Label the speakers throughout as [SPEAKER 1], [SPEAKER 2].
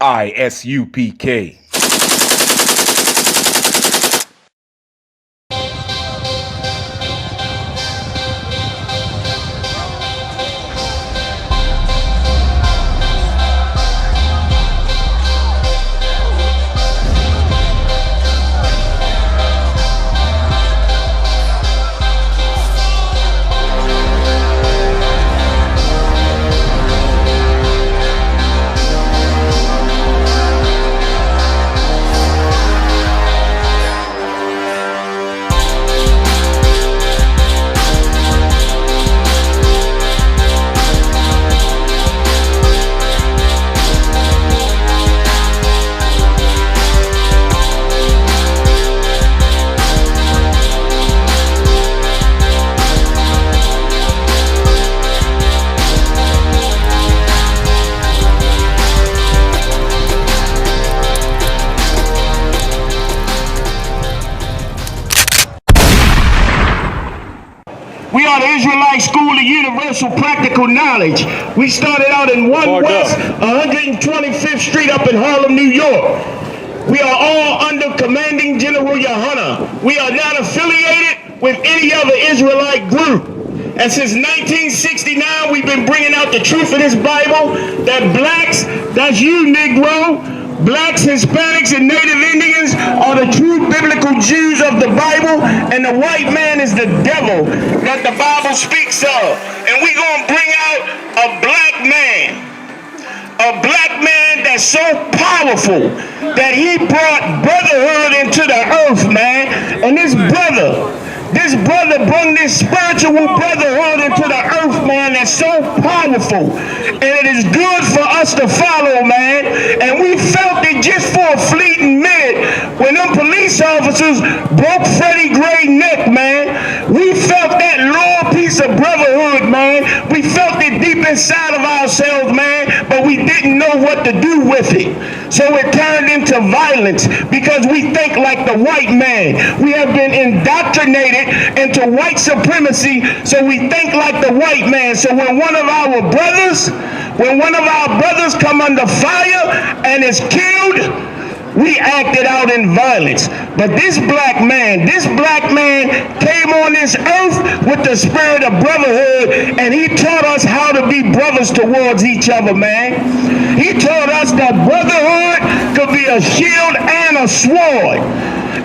[SPEAKER 1] I.S.U.P.K.
[SPEAKER 2] We are the Israelite School of Universal Practical Knowledge. We started out in 1 West 125th Street up in Harlem, New York. We are all under Commanding General Yahanna. We are not affiliated with any other Israelite group. And since 1969, we've been bringing out the truth of this Bible, that blacks, that's you, Negro, blacks, Hispanics, and Native Indians are the true biblical Jews of the Bible, and the white man is the devil that the Bible speaks of. And we're going to bring out a black man that's so powerful that he brought brotherhood into the earth, man. And this brother brought this spiritual brotherhood into the earth, man, that's so powerful. And it is good for us to follow, man. And we felt it just for a fleeting minute when them police officers broke Freddie Gray's neck, man. We felt that lower piece of brotherhood, man. We felt it deep inside of ourselves, man, but we didn't know what to do with it. So it turned into violence because we think like the white man. We have been indoctrinated into white supremacy, so we think like the white man. So when one of our brothers come under fire and is killed, we acted out in violence. But this black man came on this earth with the spirit of brotherhood, and he taught us how to be brothers towards each other, man. He taught us that brotherhood could be a shield and a sword.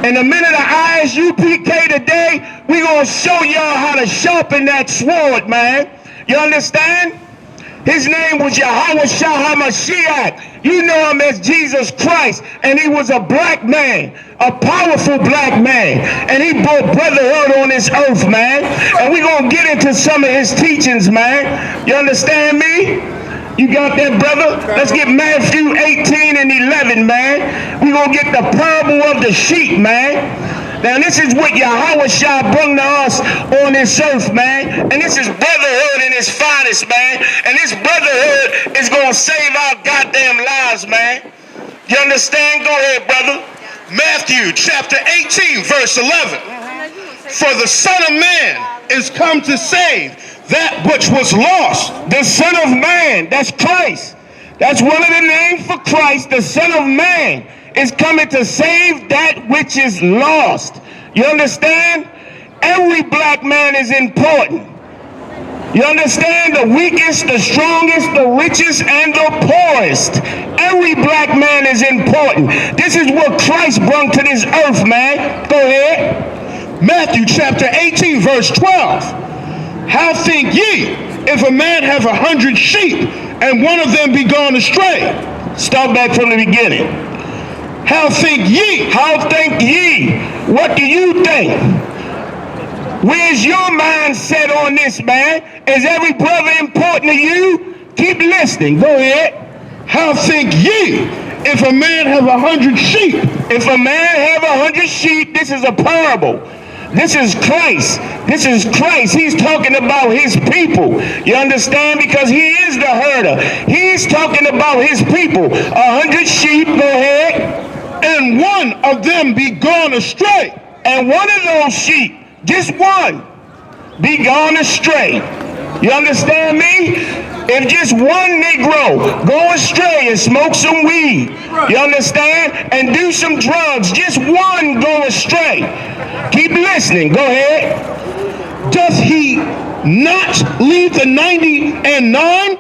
[SPEAKER 2] In the minute of I.S.U.P.K. today, we're going to show y'all how to sharpen that sword, man. You understand? His name was Yahweh HaMashiach. You know him as Jesus Christ. And he was a black man, a powerful black man. And he brought brotherhood on this earth, man. And we're going to get into some of his teachings, man. You understand me? You got that, brother? Let's get Matthew 18 and 11, man. We're going to get the parable of the sheep, man. Now, this is what Yahweh Shah brought to us on this earth, man. And this is brotherhood in its finest, man. And this brotherhood is going to save our goddamn lives, man. You understand? Go ahead, brother. Matthew chapter 18, verse 11. For the Son of Man is come to save that which was lost. The Son of Man, that's Christ. That's one of the names for Christ. The Son of Man is coming to save that which is lost. You understand? Every black man is important. You understand? The weakest, the strongest, the richest, and the poorest. Every black man is important. This is what Christ brought to this earth, man. Go ahead. Matthew chapter 18, verse 12. How think ye, if a man have 100 sheep, and one of them be gone astray? Start back from the beginning. How think ye? How think ye? What do you think? Where's your mindset on this, man? Is every brother important to you? Keep listening. Go ahead. How think ye? If a man have 100 sheep. If a man have 100 sheep, this is a parable. This is Christ. This is Christ. He's talking about his people. You understand? Because he is the herder. He's talking about his people. 100 sheep, go ahead. And one of them be gone astray. And one of those sheep, just one, be gone astray. You understand me? If just one Negro go astray and smoke some weed, you understand, and do some drugs, just one go astray. Keep listening. Go ahead.
[SPEAKER 1] Doth he not leave the 99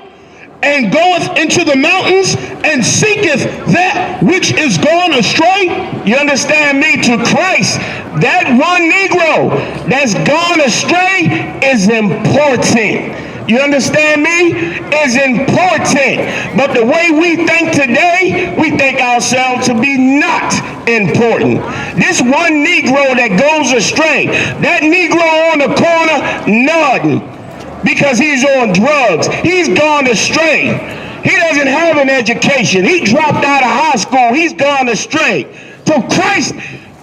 [SPEAKER 1] and goeth into the mountains and seeketh that which is gone astray?
[SPEAKER 2] You understand me? To Christ, that one Negro that's gone astray is important. You understand me? Is important. But the way we think today, we think ourselves to be not important. This one Negro that goes astray, that Negro on the corner nodding because he's on drugs. He's gone astray. He doesn't have an education. He dropped out of high school. He's gone astray. To Christ,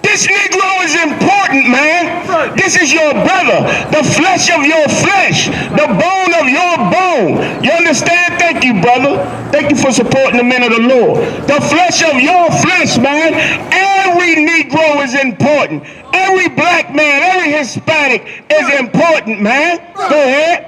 [SPEAKER 2] this Negro is important, man. This is your brother, the flesh of your flesh, the bone of your bone. You understand? Thank you, brother. Thank you for supporting the men of the Lord. The flesh of your flesh, man. Every Negro is important. Every black man, every Hispanic is important, man. Go ahead.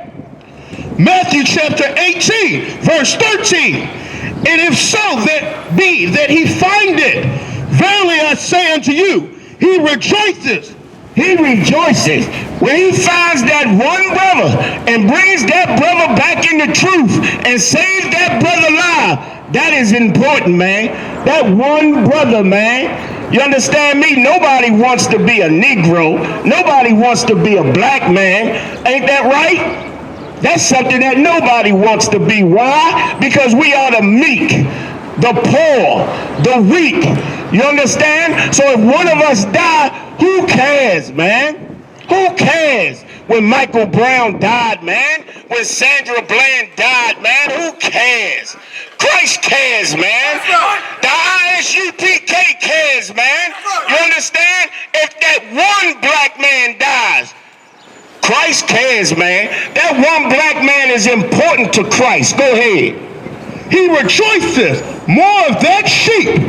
[SPEAKER 1] Matthew chapter 18, verse 13. And if so that be that he find it, verily I say unto you, he rejoices.
[SPEAKER 2] He rejoices when he finds that one brother and brings that brother back in the truth and saves that brother alive. That is important, man. That one brother, man. You understand me? Nobody wants to be a Negro. Nobody wants to be a black man. Ain't that right? That's something that nobody wants to be. Why? Because we are the meek, the poor, the weak. You understand? So if one of us die, who cares, man? Who cares? When Michael Brown died, man. When Sandra Bland died, man. Who cares? Christ cares, man. The I.S.U.P.K. cares, man. You understand? If that one black man dies, Christ cares, man. That one black man is important to Christ. Go ahead.
[SPEAKER 1] He rejoiceth more of that sheep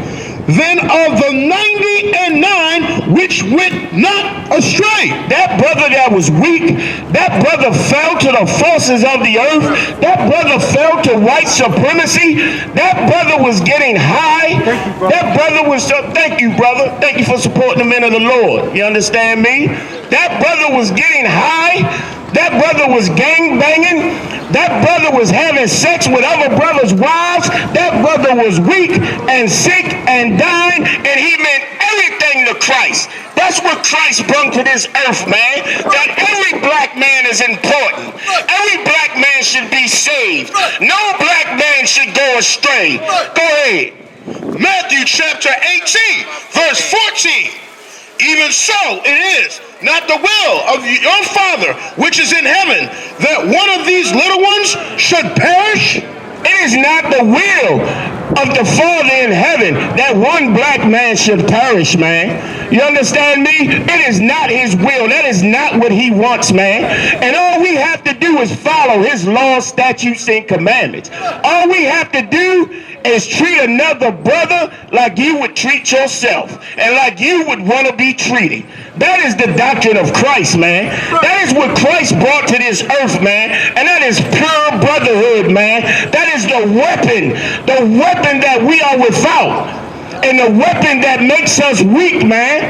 [SPEAKER 1] than of the 99 which went not astray.
[SPEAKER 2] That brother that was weak, that brother fell to the forces of the earth, that brother fell to white supremacy, that brother was getting high, that brother was, thank you, brother, thank you for supporting the men of the Lord. You understand me? That brother was getting high, that brother was gang banging, that brother was having sex with other brothers' wives, that brother was weak and sick and dying, and he meant everything to Christ. That's what Christ brought to this earth, man. That every black man is important. Every black man should be saved. No black man should go astray. Go ahead.
[SPEAKER 1] Matthew chapter 18, verse 14. Even so it is not the will of your Father which is in heaven that one of these little ones should perish.
[SPEAKER 2] It is not the will of the Father in heaven that one black man should perish, man. You understand me? It is not his will. That is not what he wants, man. And all we have to do is follow his laws, statutes, and commandments. All we have to do is treat another brother like you would treat yourself and like you would want to be treated. That is the doctrine of Christ, man. That is what Christ brought to this earth, man. And that is pure brotherhood, man. That is the weapon that we are without. And the weapon that makes us weak, man,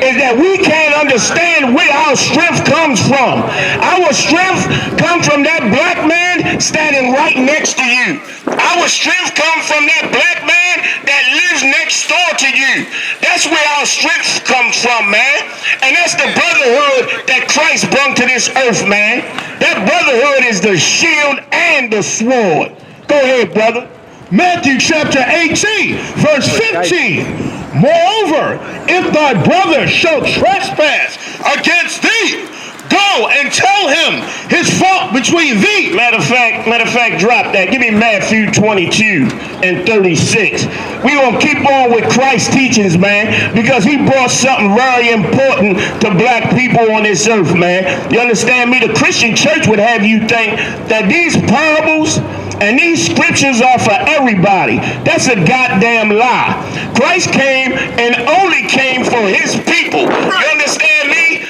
[SPEAKER 2] is that we can't understand where our strength comes from. Our strength comes from that black man standing right next to you. Our strength comes from that black man that lives next door to you. That's where our strength comes from, man. And that's the brotherhood that Christ brought to this earth, man. That brotherhood is the shield and the sword. Go ahead, brother.
[SPEAKER 1] Matthew chapter 18, verse 15. Moreover, if thy brother shall trespass against thee, go and tell him his fault between thee.
[SPEAKER 2] Matter of fact, drop that. Give me Matthew 22 and 36. We're going to keep on with Christ's teachings, man, because he brought something very important to black people on this earth, man. You understand me? The Christian church would have you think that these parables and these scriptures are for everybody. That's a goddamn lie. Christ came and only came for his people. You understand me?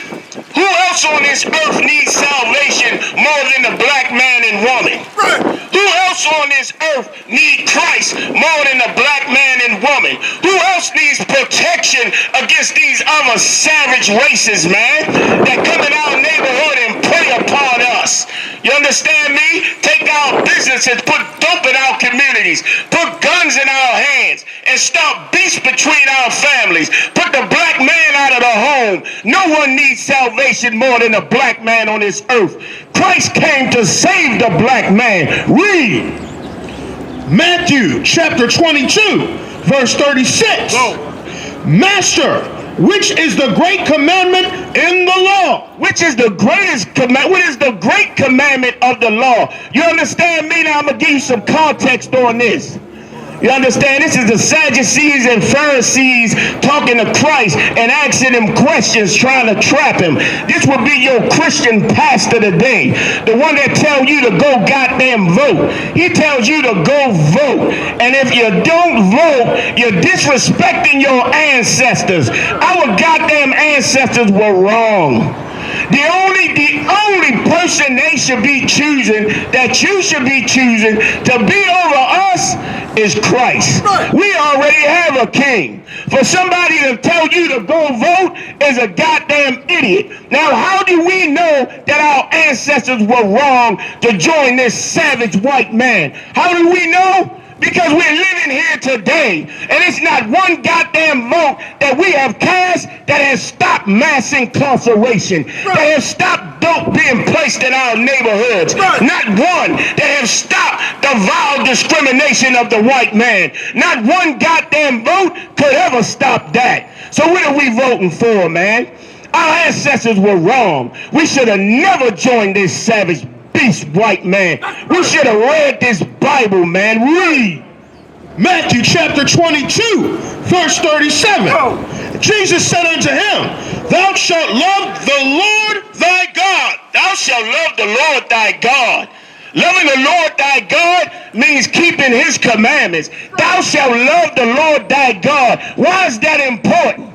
[SPEAKER 2] Who else on this earth needs salvation more than the black man and woman? Who else on this earth need Christ more than the black man and woman? Who else needs protection against these other savage races, man, that come in our neighborhood and prey upon us? You understand me? Take our businesses, put dope in our communities, put guns in our hands, and start beefs between our families. Put the black man out of the home. No one needs salvation more than a black man on this earth. Christ came to save the black man. Read
[SPEAKER 1] Matthew chapter 22, verse 36. Master, which is the great commandment in the law?
[SPEAKER 2] Which is the greatest commandment? What is the great commandment of the law? You understand me? Now I'm going to give you some context on this. You understand? This is the Sadducees and Pharisees talking to Christ and asking him questions, trying to trap him. This would be your Christian pastor today, the one that tells you to go goddamn vote. He tells you to go vote. And if you don't vote, you're disrespecting your ancestors. Our goddamn ancestors were wrong. The only person they should be choosing, that you should be choosing to be over us, is Christ. We already have a king. For somebody to tell you to go vote is a goddamn idiot. Now, how do we know that our ancestors were wrong to join this savage white man? How do we know? Because we're living here today, and it's not one goddamn vote that we have cast that has stopped mass incarceration, that has stopped dope being placed in our neighborhoods. Not one that has stopped the vile discrimination of the white man. Not one goddamn vote could ever stop that. So what are we voting for, man? Our ancestors were wrong. We should have never joined this savage beast white man. We should have read this Bible, man. Read
[SPEAKER 1] Matthew chapter 22, verse 37. Jesus said unto him, Thou shalt love the Lord thy God.
[SPEAKER 2] Thou shalt love the Lord thy God. Loving the Lord thy God means keeping his commandments. Thou shalt love the Lord thy God. Why is that important?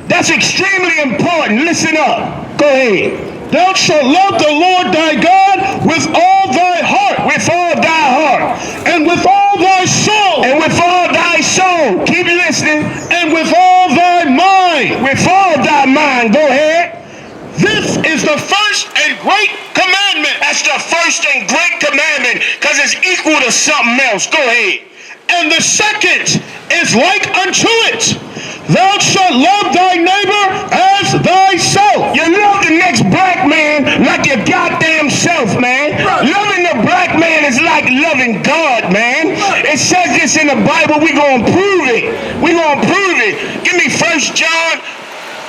[SPEAKER 2] That's extremely important. Listen up. Go ahead.
[SPEAKER 1] Thou shalt love the Lord thy God with all thy heart.
[SPEAKER 2] With all thy heart.
[SPEAKER 1] And with all thy soul.
[SPEAKER 2] And with all thy soul. Keep listening.
[SPEAKER 1] And with all thy mind.
[SPEAKER 2] With all thy mind. Go ahead.
[SPEAKER 1] This is the first and great commandment.
[SPEAKER 2] That's the first and great commandment, because it's equal to something else. Go ahead.
[SPEAKER 1] And the second is like unto it. Thou shalt love thy neighbor as thyself.
[SPEAKER 2] You love the next black man like your goddamn self, man. Loving the black man is like loving God, man. It says this in the Bible. We're going to prove it. We're going to prove it. Give me 1 John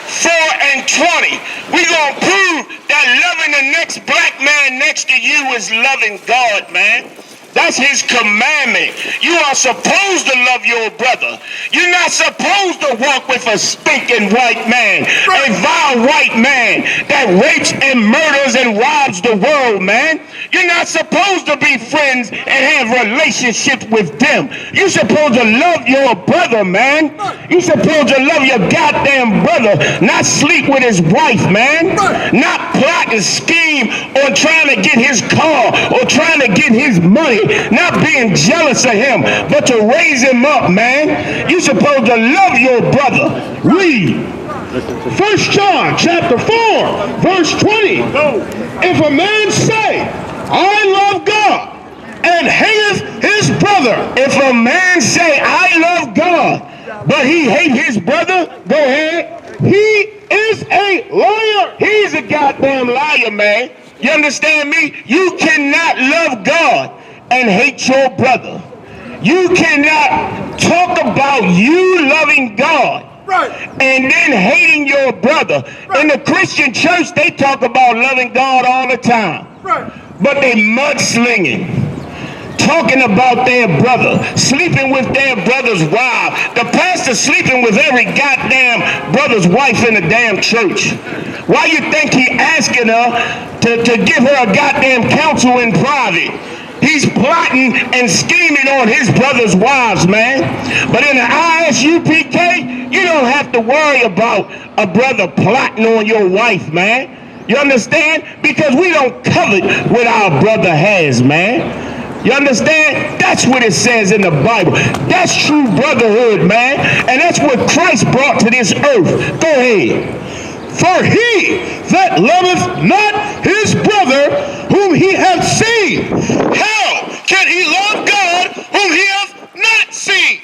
[SPEAKER 2] 4 and 20. We're going to prove that loving the next black man next to you is loving God, man. That's his commandment. You are supposed to love your brother. You're not supposed to walk with a stinking white man, a vile white man that rapes and murders and robs the world, man. You're not supposed to be friends and have relationships with them. You're supposed to love your brother, man. You're supposed to love your goddamn brother, not sleep with his wife, man. Not plot and scheme on trying to get his car or trying to get his money. Not being jealous of him, but to raise him up, man. You're supposed to love your brother. Read
[SPEAKER 1] 1 John chapter 4, verse 20. If a man say, I love God, and hateth his brother.
[SPEAKER 2] If a man say, I love God, but he hate his brother, go ahead.
[SPEAKER 1] He is a liar.
[SPEAKER 2] He's a goddamn liar, man. You understand me? You cannot love God and hate your brother. You cannot talk about you loving God and then hating your brother. In the Christian church, they talk about loving God all the time. But they mudslinging, talking about their brother, sleeping with their brother's wife. The pastor sleeping with every goddamn brother's wife in the damn church. Why you think he asking her to give her a goddamn counsel in private? He's plotting and scheming on his brother's wives, man. But in the I.S.U.P.K, you don't have to worry about a brother plotting on your wife, man. You understand? Because we don't covet what our brother has, man. You understand? That's what it says in the Bible. That's true brotherhood, man. And that's what Christ brought to this earth. Go ahead.
[SPEAKER 1] For he that loveth not his brother whom he hath seen, how can he love God whom he hath not seen?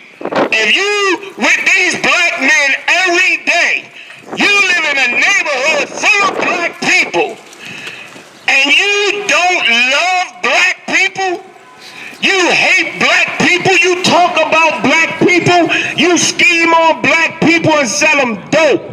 [SPEAKER 2] If you with these black men every day, you live in a neighborhood full of black people, and you don't love black people, you hate black people, you talk about black people, you scheme on black people and sell them dope.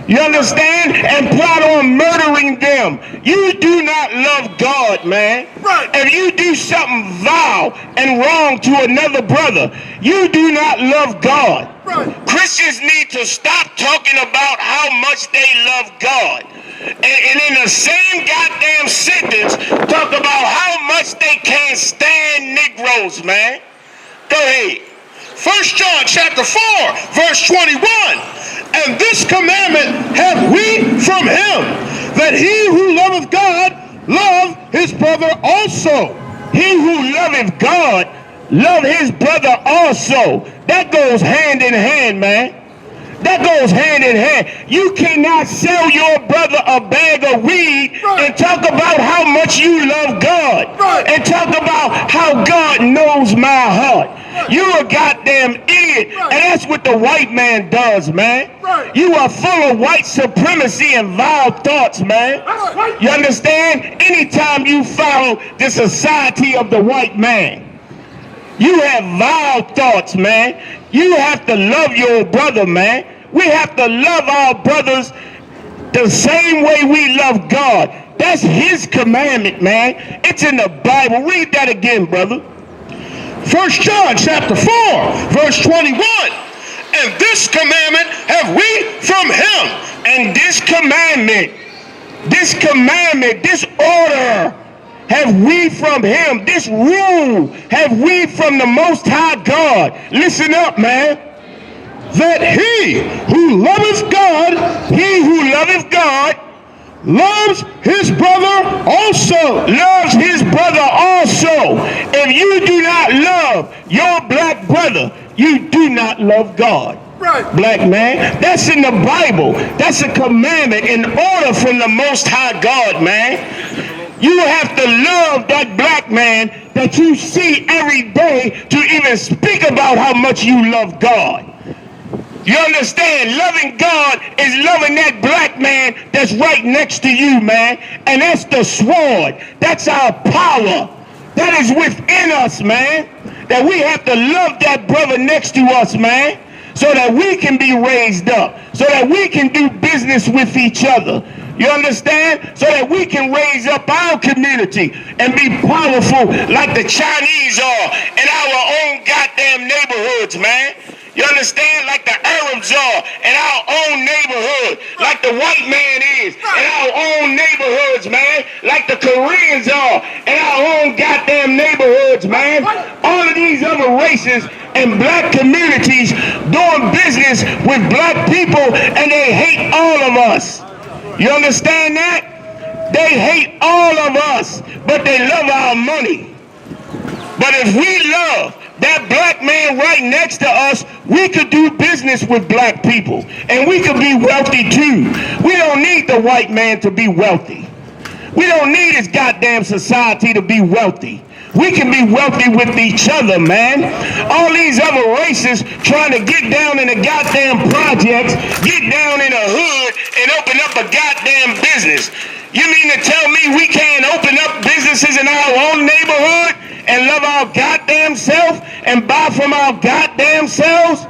[SPEAKER 2] You understand? And plot on murdering them. You do not love God, man.
[SPEAKER 1] Right.
[SPEAKER 2] If you do something vile and wrong to another brother, you do not love God.
[SPEAKER 1] Right.
[SPEAKER 2] Christians need to stop talking about how much they love God. And in the same goddamn sentence, talk about how much they can't stand Negroes, man. Go ahead.
[SPEAKER 1] 1 John chapter 4, verse 21. And this commandment have we from him, that he who loveth God love his brother also.
[SPEAKER 2] He who loveth God love his brother also. That goes hand in hand, man. That goes hand in hand. You cannot sell your brother a bag of weed and talk about how much you love God and talk about how God knows my heart. You're a goddamn idiot, and that's what the white man does, man. You are full of white supremacy and vile thoughts, man. You understand? Anytime you follow the society of the white man, you have vile thoughts, man. You have to love your brother, man. We have to love our brothers the same way we love God. That's his commandment, man. It's in the Bible. Read that again, brother.
[SPEAKER 1] 1 John chapter 4, verse 21. And this commandment have we from him.
[SPEAKER 2] And this commandment, this order have we from him. This rule have we from the Most High God. Listen up, man.
[SPEAKER 1] That he who loveth God loves his brother also.
[SPEAKER 2] Loves his brother also. If you do not love your black brother, you do not love God.
[SPEAKER 1] Right.
[SPEAKER 2] Black man, that's in the Bible. That's a commandment in order from the Most High God, man. You have to love that black man that you see every day to even speak about how much you love God. You understand? Loving God is loving that black man that's right next to you, man. And that's the sword. That's our power. That is within us, man. That we have to love that brother next to us, man. So that we can be raised up. So that we can do business with each other. You understand? So that we can raise up our community and be powerful like the Chinese are in our own goddamn neighborhoods, man. You understand? Like the Arabs are in our own neighborhood, like the white man is in our own neighborhoods, man. Like the Koreans are in our own goddamn neighborhoods, man. All of these other races and black communities doing business with black people, and they hate all of us. You understand that? They hate all of us, but they love our money. But if we love that black man right next to us, we could do business with black people, and we could be wealthy too. We don't need the white man to be wealthy. We don't need his goddamn society to be wealthy. We can be wealthy with each other, man. All these other races trying to get down in the goddamn projects, get down in the hood, and open up a goddamn business. You mean to tell me we can't open up businesses in our own neighborhood and love our goddamn self and buy from our goddamn selves?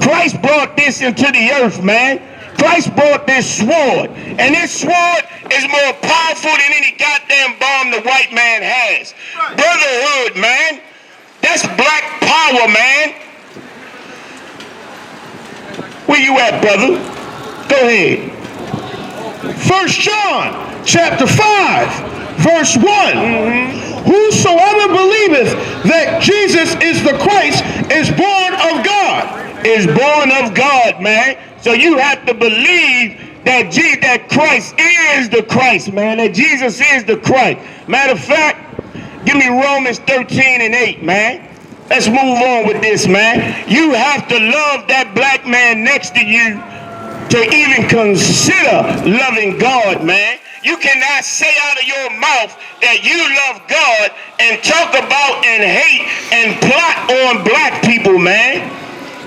[SPEAKER 2] Christ brought this into the earth, man. Christ brought this sword, and this sword is more powerful than any goddamn bomb the white man has. Brotherhood, man. That's black power, man. Where you at, brother? Go ahead.
[SPEAKER 1] 1 John chapter 5, verse 1. Whosoever believeth that Jesus is the Christ is born of God.
[SPEAKER 2] Is born of God, man. So you have to believe that that Christ is the Christ, man. That Jesus is the Christ. Matter of fact, Give me Romans 13:8, man. Let's move on with this, man. You have to love that black man next to you to even consider loving God, man. You cannot say out of your mouth that you love God and talk about and hate and plot on black people, man.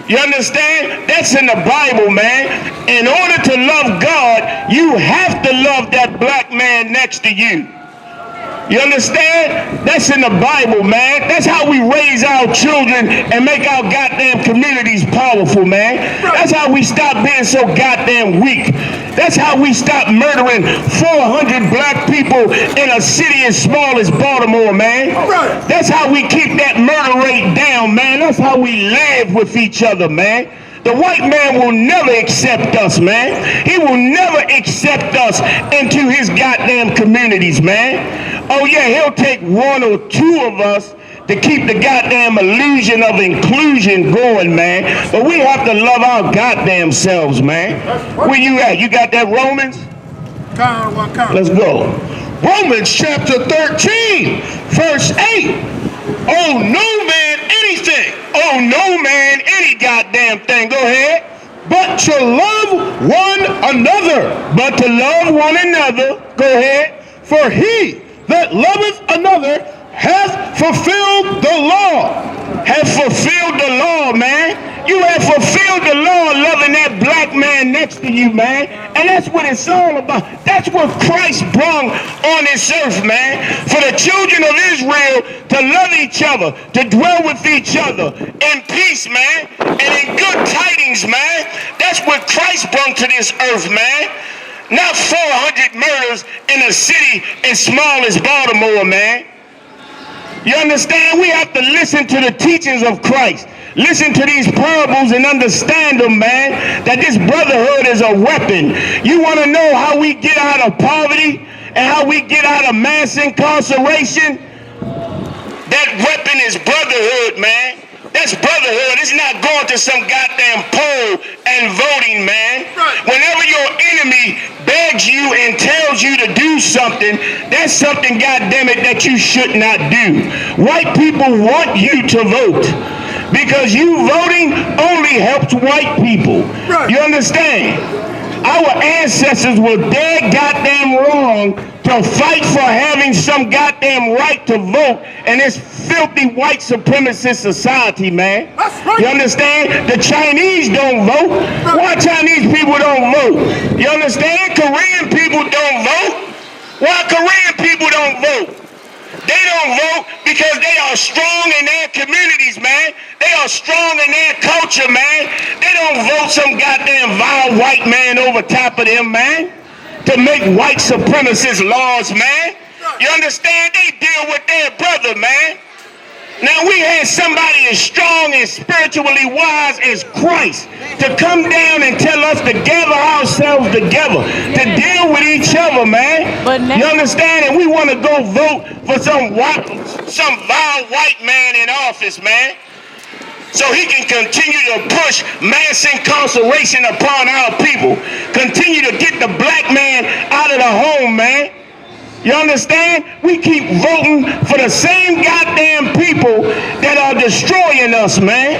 [SPEAKER 2] You understand? That's in the Bible, man. In order to love God, you have to love that black man next to you. You understand? That's in the Bible, man. That's how we raise our children and make our goddamn communities powerful, man. That's how we stop being so goddamn weak. That's how we stop murdering 400 black people in a city as small as Baltimore, man. That's how we keep that murder rate down, man. That's how we live with each other, man. The white man will never accept us, man. He will never accept us into his goddamn communities, man. Oh yeah, he'll take one or two of us to keep the goddamn illusion of inclusion going, man. But we have to love our goddamn selves, man. Where you at? You got that Romans? Let's go.
[SPEAKER 1] Romans chapter 13, verse 8. Oh, no man anything.
[SPEAKER 2] Oh, no man any goddamn thing. Go ahead.
[SPEAKER 1] But to love one another.
[SPEAKER 2] But to love one another. Go ahead.
[SPEAKER 1] For he that loveth another hath fulfilled the law.
[SPEAKER 2] Have fulfilled the law, man. You have fulfilled the law loving that black man next to you, man. And that's what it's all about. That's what Christ brought on this earth, man. For the children of Israel to love each other, to dwell with each other in peace, man. And in good tidings, man. That's what Christ brought to this earth, man. Not 400 murders in a city as small as Baltimore, man. You understand? We have to listen to the teachings of Christ. Listen to these parables and understand them, man, that this brotherhood is a weapon. You want to know how we get out of poverty and how we get out of mass incarceration? That weapon is brotherhood, man. That's brotherhood. It's not going to some goddamn poll and voting, man. Whenever your enemy begs you and tells you to do something, that's something, goddammit, that you should not do. White people want you to vote because you voting only helps white people. You understand? Our ancestors were dead goddamn wrong to fight for having some goddamn right to vote in this filthy white supremacist society, man. You understand? The Chinese don't vote. Why Chinese people don't vote? You understand? Korean people don't vote. Why Korean people don't vote? They don't vote because they are strong in their communities, man. They are strong in their culture, man. They don't vote some goddamn vile white man over top of them, man, to make white supremacist laws, man. You understand? They deal with their brother, man. Now we had somebody as strong and spiritually wise as Christ to come down and tell us to gather ourselves together, to deal with each other, man. You understand? And we want to go vote for some vile white man in office, man, so he can continue to push mass incarceration upon our people, continue to get the black man out of the home, man. You understand? We keep voting for the same goddamn people that are destroying us, man.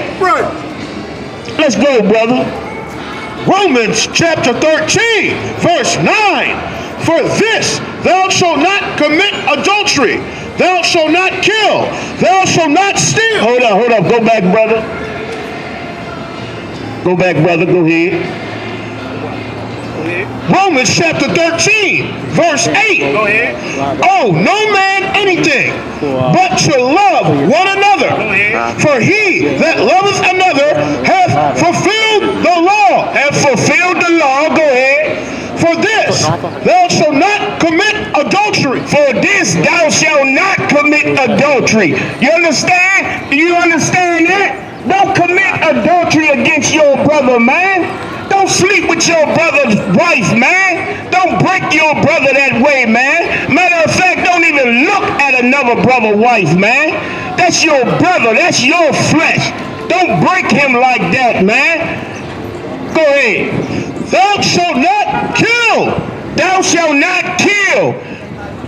[SPEAKER 2] Let's go, brother.
[SPEAKER 1] Romans chapter 13, verse 9. For this, thou shalt not commit adultery. Thou shalt not kill. Thou shalt not steal.
[SPEAKER 2] Hold up. Go back, brother. Go back, brother. Go ahead.
[SPEAKER 1] Romans chapter 13, verse 8.
[SPEAKER 2] Go ahead.
[SPEAKER 1] Oh, no man anything, but to love one another. For he that loveth another hath fulfilled the law.
[SPEAKER 2] Have fulfilled the law. Go ahead.
[SPEAKER 1] For this, thou shalt not commit adultery.
[SPEAKER 2] For this, thou shalt not commit adultery. You understand? Do you understand that? Don't commit adultery against your brother, man. Don't sleep with your brother's wife, man. Don't break your brother that way, man. Matter of fact, don't even look at another brother's wife, man. That's your brother. That's your flesh. Don't break him like that, man. Go ahead.
[SPEAKER 1] Thou shalt not kill.
[SPEAKER 2] Thou shalt not kill.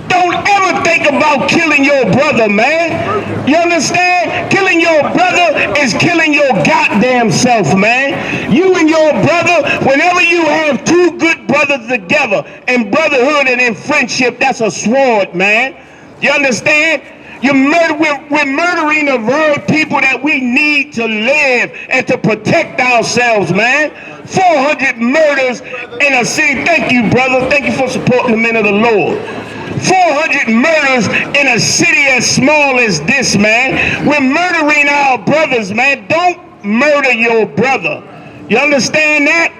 [SPEAKER 2] Don't ever think about killing your brother, man. You understand? Killing your brother is killing your goddamn self, man. You and your brother, whenever you have two good brothers together in brotherhood and in friendship, that's a sword, man. You understand? We're murdering the very people that we need to live and to protect ourselves, man. 400 murders in a city. Thank you, brother. Thank you for supporting the men of the Lord. 400 murders in a city as small as this, man. We're murdering our brothers, man. Don't murder your brother. You understand that?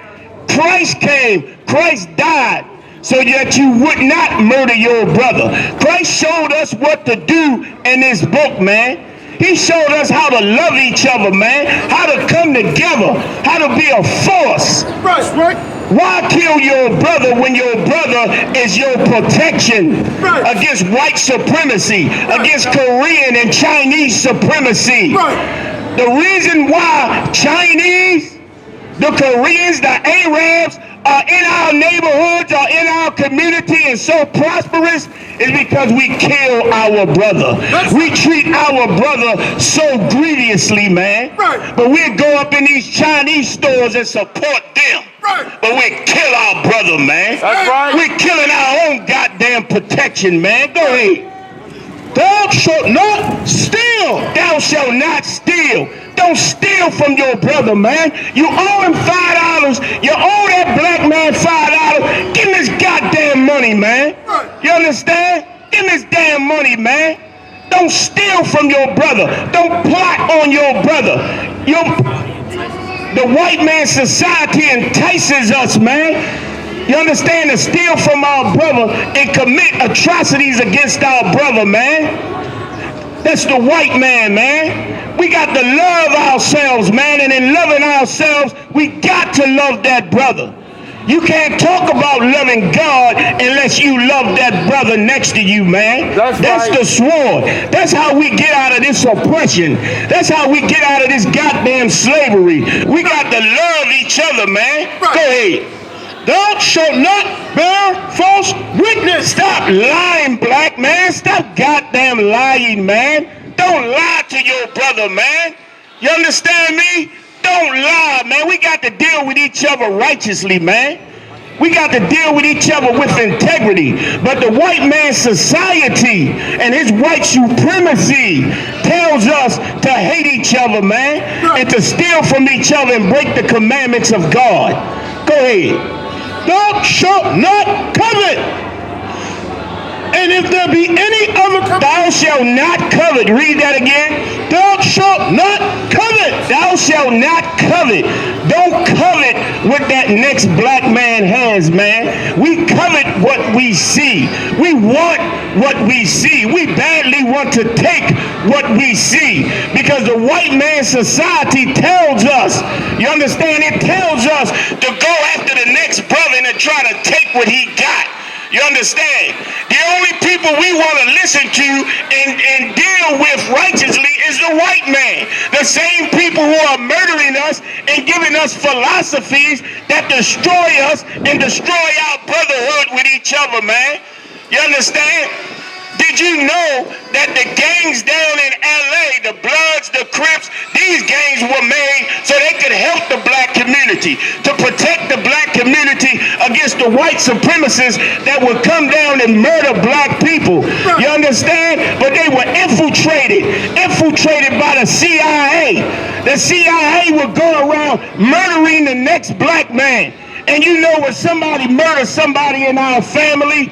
[SPEAKER 2] Christ came. Christ died so that you would not murder your brother. Christ showed us what to do in this book, man. He showed us how to love each other, man. How to come together. How to be a force.
[SPEAKER 3] Right.
[SPEAKER 2] Why kill your brother when your brother is your protection against white supremacy, against Korean and Chinese supremacy? The reason why Chinese, the Koreans, the Arabs are in our neighborhoods, are in our community and so prosperous is because we kill our brother. We treat our brother so grievously, man. But we go up in these Chinese stores and support them. But we kill our brother, man.
[SPEAKER 3] That's right.
[SPEAKER 2] We're killing our own goddamn protection, man. Go ahead. Thou shalt not steal. Thou shalt not steal. Don't steal from your brother, man. You owe him $5. You owe that black man $5. Give him his goddamn money, man. You understand? Give him his damn money, man. Don't steal from your brother. Don't plot on your brother. The white man society entices us, man. You understand? To steal from our brother and commit atrocities against our brother, man. That's the white man, man. We got to love ourselves, man. And in loving ourselves, we got to love that brother. You can't talk about loving God unless you love that brother next to you, man. That's right. The sword. That's how we get out of this oppression. That's how we get out of this goddamn slavery. We got to love each other, man. Go ahead. Thou shalt not bear false witness. Stop lying, black man. Stop goddamn lying, man. Don't lie to your brother, man. You understand me? Don't lie, man. We got to deal with each other righteously, man. We got to deal with each other with integrity. But the white man's society and his white supremacy tells us to hate each other, man, and to steal from each other and break the commandments of God. Go ahead. Thou shalt not covet. And if there be any other, thou shalt not covet. Read that again. Thou shalt not covet. Thou shalt not covet. Don't covet what that next black man has, man. We covet what we see. We want what we see. We badly want to take what we see because the white man society tells us, you understand, it tells us to go after the next brother and to try to take what he got. You understand? The only people we want to listen to and deal with righteously is the white man. The same people who are murdering us and giving us philosophies that destroy us and destroy our brotherhood with each other, man. You understand? Did you know that the gangs down in LA, the Bloods, the Crips, these gangs were made so they could help the black community, to protect the black community against the white supremacists that would come down and murder black people. You understand? But they were infiltrated by the CIA. The CIA would go around murdering the next black man. And you know when somebody murders somebody in our family,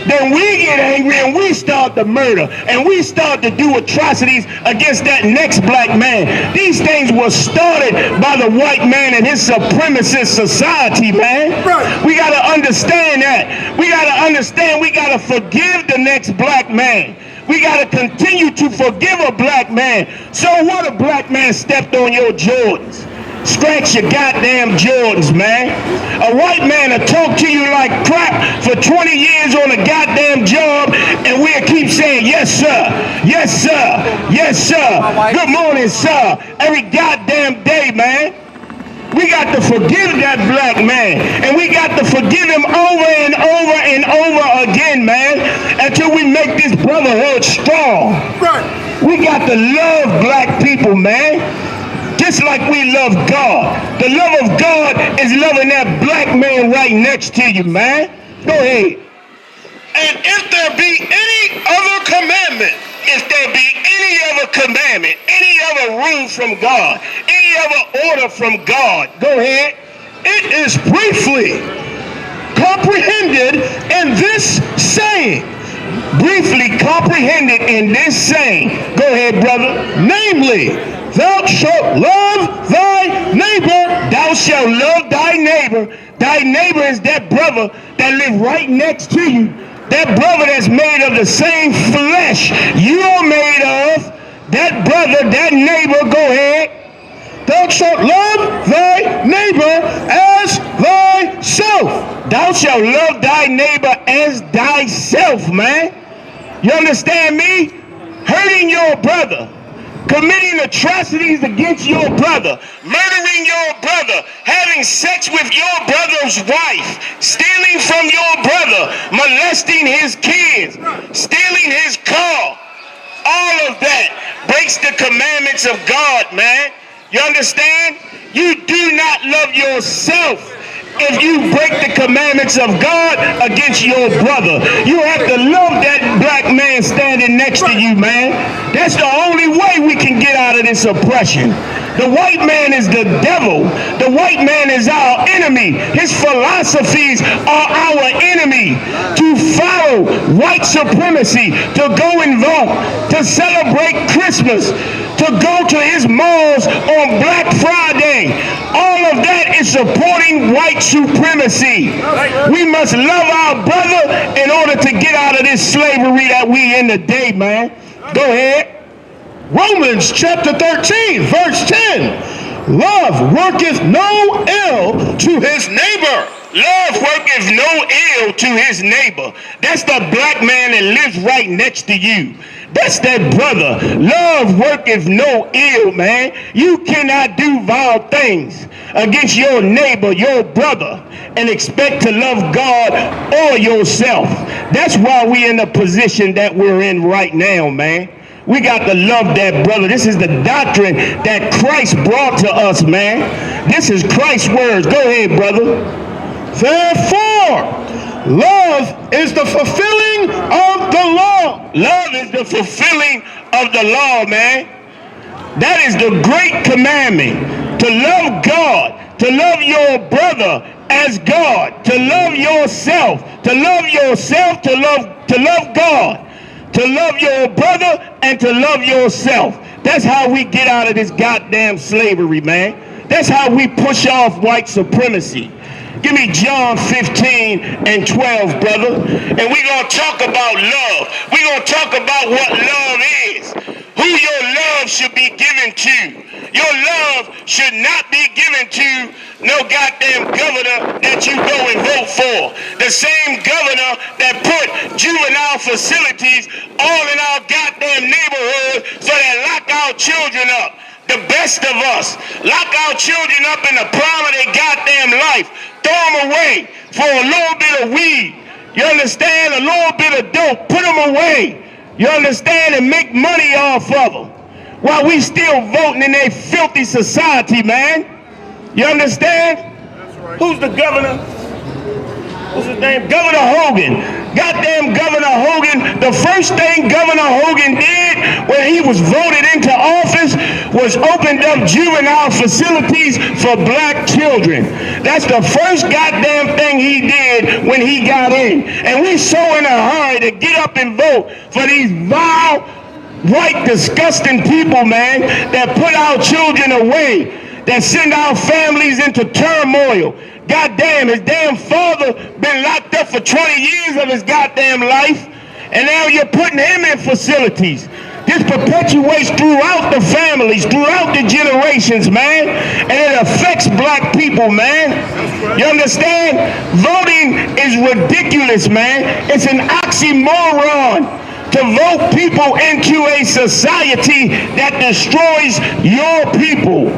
[SPEAKER 2] then we get angry and we start to murder and we start to do atrocities against that next black man. These things were started by the white man and his supremacist society, man. We got to understand that. We got to understand we got to forgive the next black man. We got to continue to forgive a black man. So what, a black man stepped on your Jordans? Scratch your goddamn Jordans, man. A white man will talk to you like crap for 20 years on a goddamn job, and we'll keep saying, yes, sir, yes, sir, yes, sir, good morning, sir, every goddamn day, man. We got to forgive that black man. And we got to forgive him over and over and over again, man, until we make this brotherhood strong.
[SPEAKER 1] Right.
[SPEAKER 2] We got to love black people, man, just like we love God. The love of God is loving that black man right next to you, man. Go ahead.
[SPEAKER 1] And if there be any other commandment,
[SPEAKER 2] any other rule from God, any other order from God, go ahead.
[SPEAKER 1] it is briefly comprehended in this saying.
[SPEAKER 2] Briefly comprehended in this saying. Go ahead, brother.
[SPEAKER 1] Namely, thou shalt love thy neighbor.
[SPEAKER 2] Thou shalt love thy neighbor. Thy neighbor is that brother that live right next to you. That brother that's made of the same flesh you are made of. That brother, that neighbor, go ahead.
[SPEAKER 1] Thou shalt love thy neighbor as thyself.
[SPEAKER 2] Thou shalt love thy neighbor as thyself, man. You understand me? Hurting your brother, committing atrocities against your brother, murdering your brother, having sex with your brother's wife, stealing from your brother, molesting his kids, stealing his car. All of that breaks the commandments of God, man. You understand? You do not love yourself if you break the commandments of God against your brother. You have to love that black man standing next to you, man. That's the only way we can get out of this oppression. The white man is the devil. The white man is our enemy. His philosophies are our enemy. To follow white supremacy, to go and vote, to celebrate Christmas, to go to his malls on Black Friday. All of that is supporting white supremacy. We must love our brother in order to get out of this slavery that we in today, man. Go ahead.
[SPEAKER 1] Romans chapter 13, verse 10. Love worketh no ill to his neighbor.
[SPEAKER 2] Love worketh no ill to his neighbor. That's the black man that lives right next to you. That's that brother. Love worketh no ill, man. You cannot do vile things against your neighbor, your brother, and expect to love God or yourself. That's why we in the position that we're in right now, man. We got to love that brother. This is the doctrine that Christ brought to us, man. This is Christ's words. Go ahead, brother.
[SPEAKER 1] Therefore, love is the fulfilling of the law.
[SPEAKER 2] Love is the fulfilling of the law, man. That is the great commandment. To love God, to love your brother as God, to love yourself, to love yourself, to love God, to love your brother and to love yourself. That's how we get out of this goddamn slavery, man. That's how we push off white supremacy. Give me John 15 and 12, brother. And we're going to talk about love. We're going to talk about what love is. Who your love should be given to. Your love should not be given to no goddamn governor that you go and vote for. The same governor that put juvenile facilities all in our goddamn neighborhood so they lock our children up. The best of us lock our children up in the prime of their goddamn life, throw them away for a little bit of weed, you understand, a little bit of dope, put them away, you understand, and make money off of them while we still voting in a filthy society, man. You understand?
[SPEAKER 1] That's right.
[SPEAKER 2] Who's the governor? What's his name? Governor Hogan. Goddamn Governor Hogan. The first thing Governor Hogan did when he was voted into office was opened up juvenile facilities for black children. That's the first goddamn thing he did when he got in. And we so in a hurry to get up and vote for these vile, white, disgusting people, man, that put our children away, that send our families into turmoil. Goddamn, his damn father been locked up for 20 years of his goddamn life, and now you're putting him in facilities. This perpetuates throughout the families, throughout the generations, man, and it affects black people, man. You understand? Voting is ridiculous, man. It's an oxymoron to vote people into a society that destroys your people.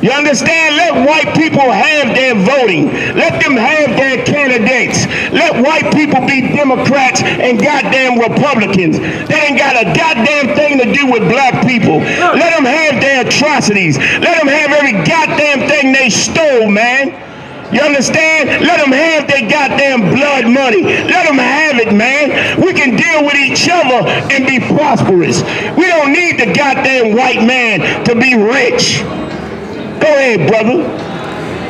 [SPEAKER 2] You understand? Let white people have their voting. Let them have their candidates. Let white people be Democrats and goddamn Republicans. They ain't got a goddamn thing to do with black people. Let them have their atrocities. Let them have every goddamn thing they stole, man. You understand? Let them have their goddamn blood money. Let them have it, man. We can deal with each other and be prosperous. We don't need the goddamn white man to be rich. Go ahead, brother.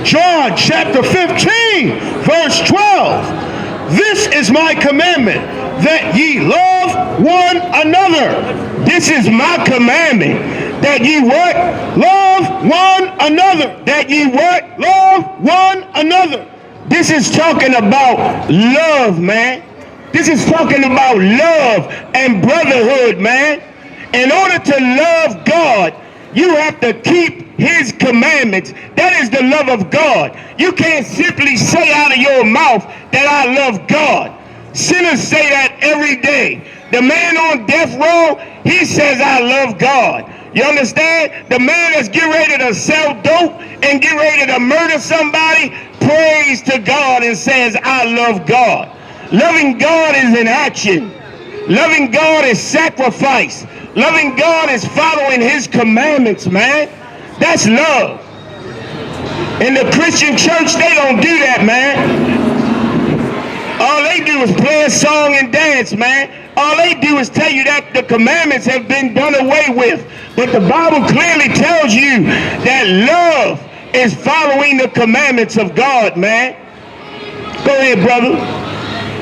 [SPEAKER 1] John chapter 15, verse 12. This is my commandment, that ye love one another.
[SPEAKER 2] This is my commandment. That ye what?
[SPEAKER 1] Love one another.
[SPEAKER 2] That ye what?
[SPEAKER 1] Love one another.
[SPEAKER 2] This is talking about love, man. This is talking about love and brotherhood, man. In order to love God, you have to keep his commandments. That is the love of God. You can't simply say out of your mouth that I love God. Sinners say that every day. The man on death row, he says I love God. You understand? The man that's getting ready to sell dope and get ready to murder somebody prays to God and says, I love God. Loving God is an action. Loving God is sacrifice. Loving God is following his commandments, man. That's love. In the Christian church, they don't do that, man. All they do is play a song and dance, man. All they do is tell you that the commandments have been done away with. But the Bible clearly tells you that love is following the commandments of God, man. Go ahead, brother.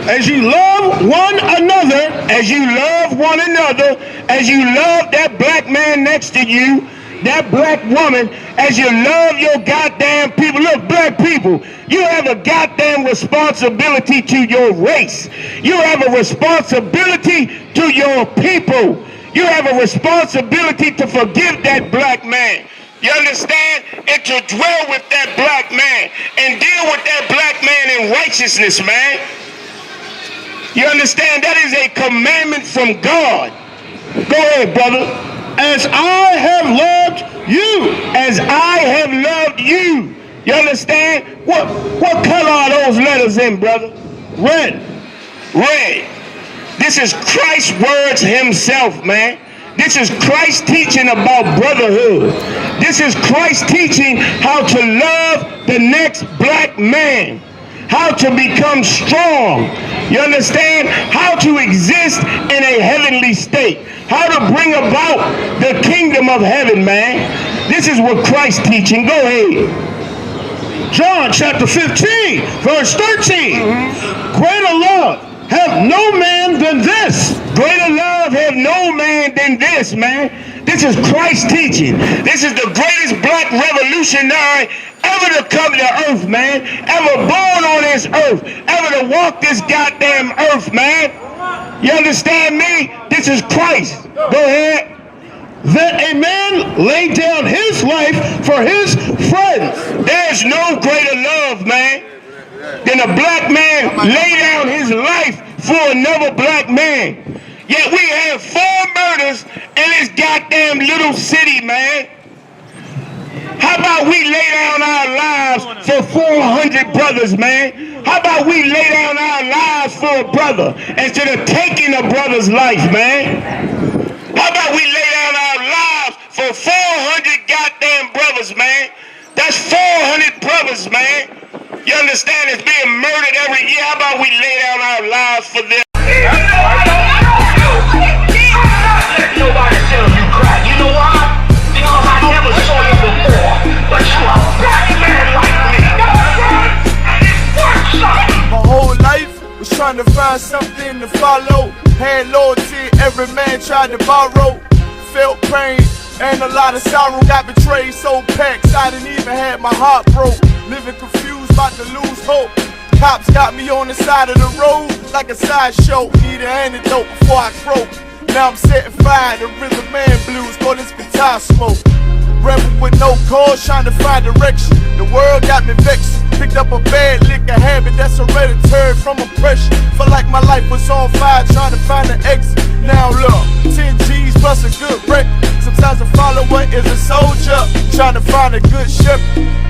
[SPEAKER 1] As you love one another,
[SPEAKER 2] as you love one another, as you love that black man next to you, that black woman, as you love your goddamn people. Look, black people, you have a goddamn responsibility to your race. You have a responsibility to your people. You have a responsibility to forgive that black man. You understand? And to dwell with that black man and deal with that black man in righteousness, man. You understand? That is a commandment from God. Go ahead, brother.
[SPEAKER 1] As I have loved you.
[SPEAKER 2] As I have loved you. You understand? What color are those letters in, brother?
[SPEAKER 1] Red.
[SPEAKER 2] Red. This is Christ's words himself, man. This is Christ teaching about brotherhood. This is Christ teaching how to love the next black man. How to become strong. You understand? How to exist in a heavenly state. How to bring about the kingdom of heaven, man. This is what Christ teaching. Go ahead.
[SPEAKER 1] John chapter 15, verse 13. Greater love have no man than this.
[SPEAKER 2] Greater love have no man than this, man. This is Christ teaching. This is the greatest black revolutionary ever to come to earth, man. Ever born on this earth. Ever to walk this goddamn earth, man. You understand me? This is Christ. Go ahead.
[SPEAKER 1] That a man lay down his life for his friends.
[SPEAKER 2] There's no greater love, man, than a black man lay down his life for another black man. Yet we have 4 murders in this goddamn little city, man. How about we lay down our lives for 400 brothers, man? How about we lay down our lives for a brother instead of taking a brother's life, man? How about we lay down our lives for 400 goddamn brothers, man? That's 400 brothers, man. You understand? It's being murdered every year. How about we lay down our lives for them?
[SPEAKER 3] Nobody tell you cry. You know why? Because I never saw you before. But you a black man like me. And it works.
[SPEAKER 4] My whole life was trying to find something to follow. Had loyalty, every man tried to borrow. Felt pain and a lot of sorrow. Got betrayed, sold packs. I didn't even have my heart broke. Living confused, about to lose hope. Cops got me on the side of the road like a sideshow. Need an antidote before I croak. Now I'm setting fire to rhythm man blues for this guitar smoke. rebel with no cause, trying to find direction. The world got me vexed. Picked up a bad liquor habit that's hereditary from oppression. Felt like my life was on fire, trying to find an exit. Now look, 10 G's plus a good wreck. Sometimes a follower is a soldier, trying to find a good ship.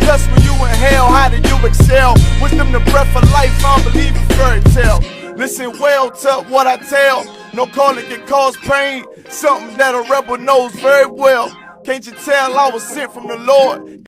[SPEAKER 4] Plus when you in hell, how do you excel? Wisdom the breath of life, I don't believe in fairy tale. Listen well to what I tell. No calling can cause pain, something that a rebel knows very well. Can't you tell I was sent from the Lord?